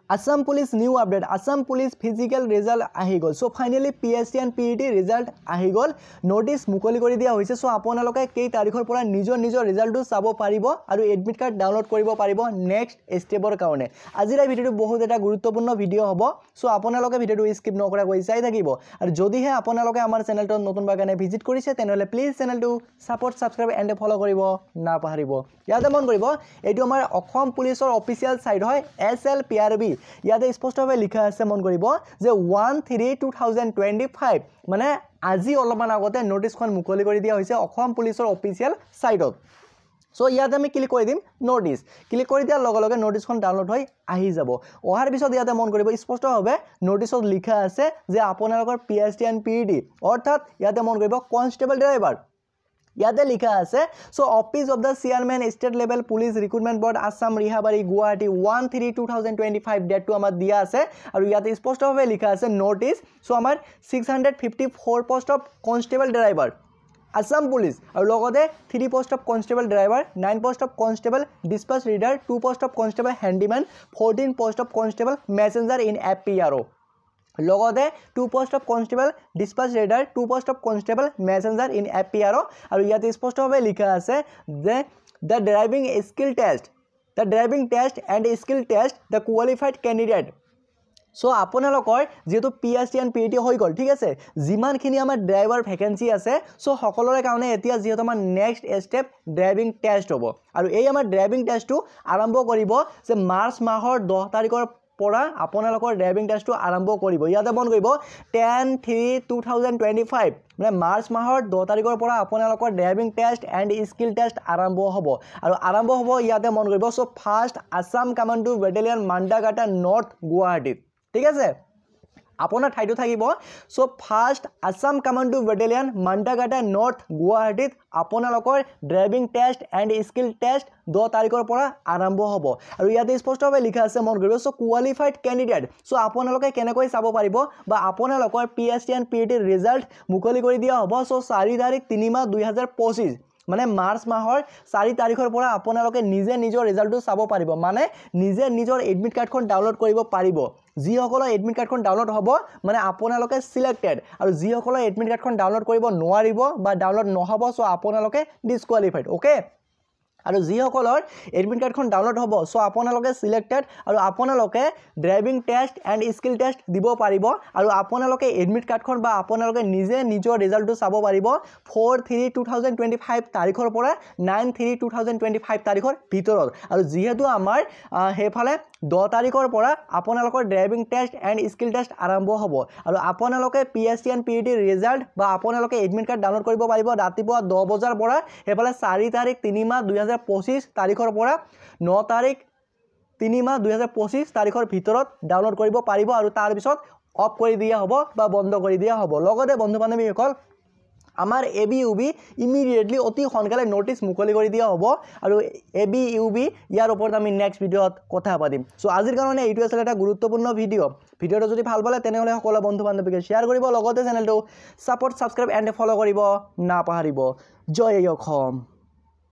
Assam Police new update. Assam Police physical result ahi gol. So finally PSC and PET result ahi gol. Notice mukoli kori dia hoise. So aponaloke kei tarikhor pora nijor result tu sabo paribo aru admit card download koribo paribo next step or kaune. Azira video tu bahut eta guruttopurno video hobo. So aponaloke video tu skip nokora koi sai thakibo. Aru jodi he aponaloke amar channel to notun bagane visit korise tenole please channel tu support subscribe and follow koribo na paharibo. Yate mon koribo etu amar Assam Police or official site hoy SLPRB. ইয়াতে স্পষ্টভাৱে লিখা আছে মন কৰিব যে 1/3/2025 মানে আজি অলপমান আগতে নোটিছখন মুকলি কৰি দিয়া হৈছে অসম পুলিচৰ অফিচিয়েল সাইটত সো ইয়াতে আমি ক্লিক কৰি দিম নোটিছ ক্লিক কৰি দিয়াৰ লগে লগে নোটিছখন ডাউনলোড হৈ আহি যাব অহাৰ পিছত ইয়াতে মন কৰিব স্পষ্টভাৱে নোটিছত লিখা আছে যে আপোনালোকৰ PST and PET অৰ্থাৎ ইয়াতে মন কৰিব কনস্টেবল ড্ৰাইভাৰ ইয়াতে লিখা আছে so office of the chairman state level police recruitment board Assam Rehabari Guwahati 1/3/2025 date to আমাৰ দিয়া আছে আৰু ইয়াতে স্পষ্টভাৱে লিখা আছে নোটিছ সো আমাৰ 654 post of constable driver Assam police আৰু লগতে 3 post of constable driver 9 post of constable dispatch rider 2 post of constable handyman 14 post of constable messenger in FPRO লগতে 2 post of constable dispatch rider 2 post of constable messenger in FPRO আৰু ইয়াতে স্পষ্টভাৱে লিখা আছে যে the driving test and skill test the qualified candidate so আপোনালোকৰ যেটো PST and PET হৈ গল ঠিক আছে যিমানখিনি আমাৰ ড্ৰাইভাৰ ভ্যাকেন্সি আছে সো সকলোৰে কাৰণে এতিয়া যেটো আমাৰ নেক্সট স্টেপ ড্ৰাইভিং টেষ্ট হ'ব আৰু এই আমাৰ ড্ৰাইভিং টেষ্টটো আৰম্ভ কৰিব যে মাৰ্চ মাহৰ 10 তাৰিখৰ পৰা আপোনালোকৰ ড্ৰাইভিং টেষ্টটো আৰম্ভ কৰিব ইয়াতে মন কৰিব 10/3/2025 মানে মাৰ্চ মাহৰ 10 তাৰিখৰ পৰা আপোনালোকৰ driving test and skill test আৰম্ভ হ'ব আৰু আৰম্ভ হ'ব ইয়াতে মন কৰিব so first Assam commando battalion Mandakata north Guwahati ঠিক আছে আপোনাৰ ঠাইটো থাকিব so first Assam commando battalion Mandakata north গুৱাহাটীত আপোনালোকৰ driving test and skill test 10 তাৰিখৰ পৰা আৰম্ভ হ'ব আৰু ইয়াতে স্পষ্টভাৱে লিখা আছে মন কৰিব সো কোৱালিফাইড ক্যান্ডিডেট সো আপোনালোকে কেনেকৈ চাব পাৰিব বা আপোনালোকৰ PST and PET ৰিজাল্ট মুকলি কৰি দিয়া হ'ব সো 4 তাৰিখ 3 মাহ 2025 মানে মাৰ্চ মাহৰ 4 তাৰিখৰ পৰা আপোনালোকে নিজে নিজৰ ৰিজাল্টটো চাব পাৰিব মানে নিজে নিজৰ এডমিট কাৰ্ডখন ডাউনলোড কৰিব পাৰিব যিসকলৰ এডমিট কাৰ্ডখন ডাউনলোড হ'ব মানে আপোনালোকে সিলেক্টেড আৰু যিসকলৰ এডমিট কাৰ্ডখন ডাউনলোড কৰিব নোৱাৰিব বা ডাউনলোড নহব সো আপোনালোকে ডিসকোয়ালিফাইড ওকে আৰু যিসকলৰ এডমিট কাৰ্ডখন ডাউনলোড হ'ব সো আপোনালোকে সিলেক্টেড আৰু আপোনালোকে driving test and skill test দিব পাৰিব আৰু আপোনালোকে এডমিট কাৰ্ডখন বা আপোনালোকে নিজে নিজৰ ৰিজাল্টটো চাব পাৰিব 4/3/2025 তাৰিখৰ পৰা 9/3/2025 তাৰিখৰ ভিতৰত আৰু যেহেতু আমাৰ হেফালে 10 তাৰিখৰ পৰা আপোনালোকৰ driving test and skill test আৰম্ভ হ'ব আৰু আপোনালোকে PST and PET ৰিজাল্ট বা আপোনালোকে এডমিট কাৰ্ড ডাউনলোড কৰিব পাৰিব ৰাতিপুৱা 10 বজাৰ পৰা হেফালে 4 তাৰিখ 3 মাহ 2025 তাৰিখৰ পৰা 9 তাৰিখ 3 মাহ 2025 তাৰিখৰ ভিতৰত ডাউনলোড কৰিব পাৰিব আৰু তাৰ পিছত অফ কৰি দিয়া হ'ব বা বন্ধ কৰি দিয়া হ'ব লগতে বন্ধু বান্ধৱীসকল আমাৰ ABUB ইমিডিয়েটলি অতি সোনকালে নোটিছ মুকলি কৰি দিয়া হ'ব আৰু ABUB ইয়াৰ ওপৰত আমি নেক্সট ভিডিঅত কথা পাতিম সো আজিৰ কাৰণে এইটো আছিল এটা গুৰুত্বপূৰ্ণ ভিডিঅটো যদি ভাল পালে তেনেহলে সকলো বন্ধু বান্ধৱীকে শেয়াৰ কৰিব লগতে চেনেলটো সাপোৰ্ট সাবস্ক্ৰাইব এণ্ড ফলো কৰিব নাপাহৰিব জয় অসম